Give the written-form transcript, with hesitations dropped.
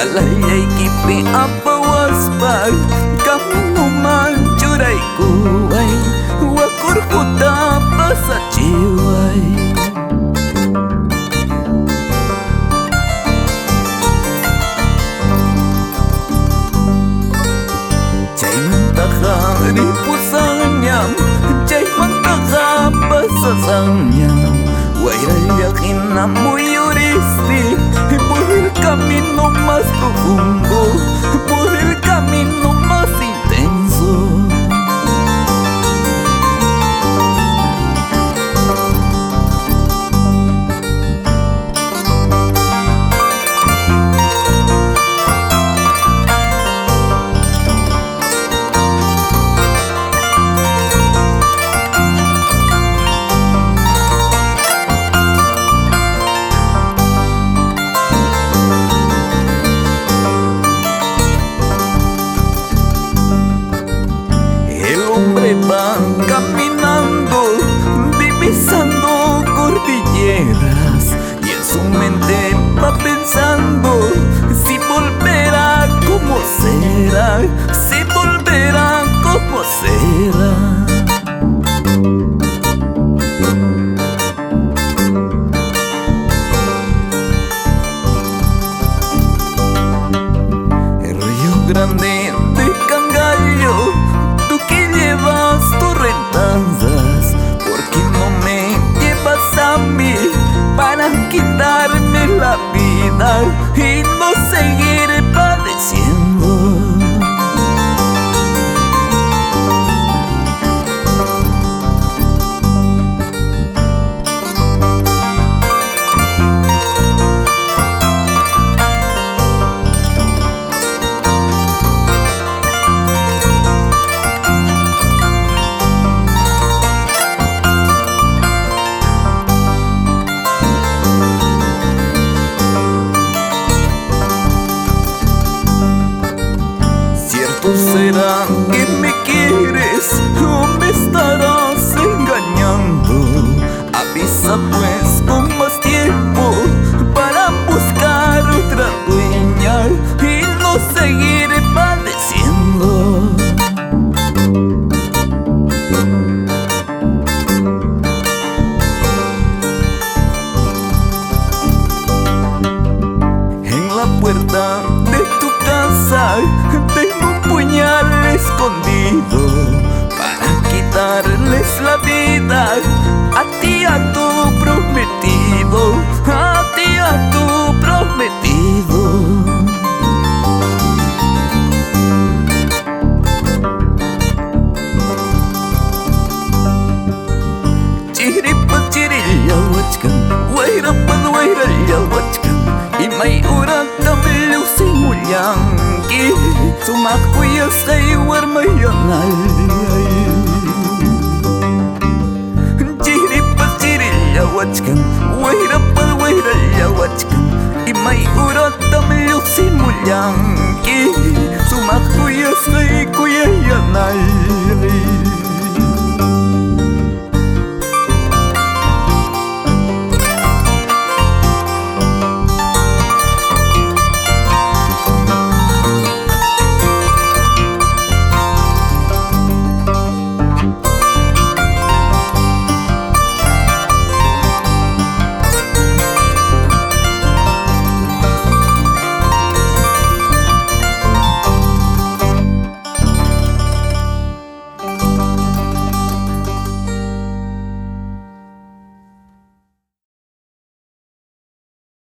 Alayay kipi apawas pag kami numan churay kuway wakur kuta pasa chiway. Chay mantaka ripusanyam chay mantaka pasasanyam Guairayakin na muyuristi por el camino más profundo, por el camino más intenso. Va caminando, divisando cordilleras y en su mente va pensando si volverá como será, si volverá como será. El Río Grande de Cangallo, tú que llevas torrentadas, ¿por qué no me llevas a mí para quitarme la vida y no seguir padeciendo? ¿Será que me quieres o me estarás engañando? Avisa pues con más tiempo para buscar otra dueña y no seguir padeciendo. En la puerta de tu casa tengo un puñal escondido para quitarles la vida a ti, a tu prometido, a ti, a tu prometido. Chiripa chirilla wachkan, wairapad wairalla wachkan, imay urak tamil simulyanki sumakuyas kay warmayanay. Chiripa chirilla wachkan, wairapad wairalla wachkan, imay urak tamil simulyanki sumakuyas kay kuyayanay.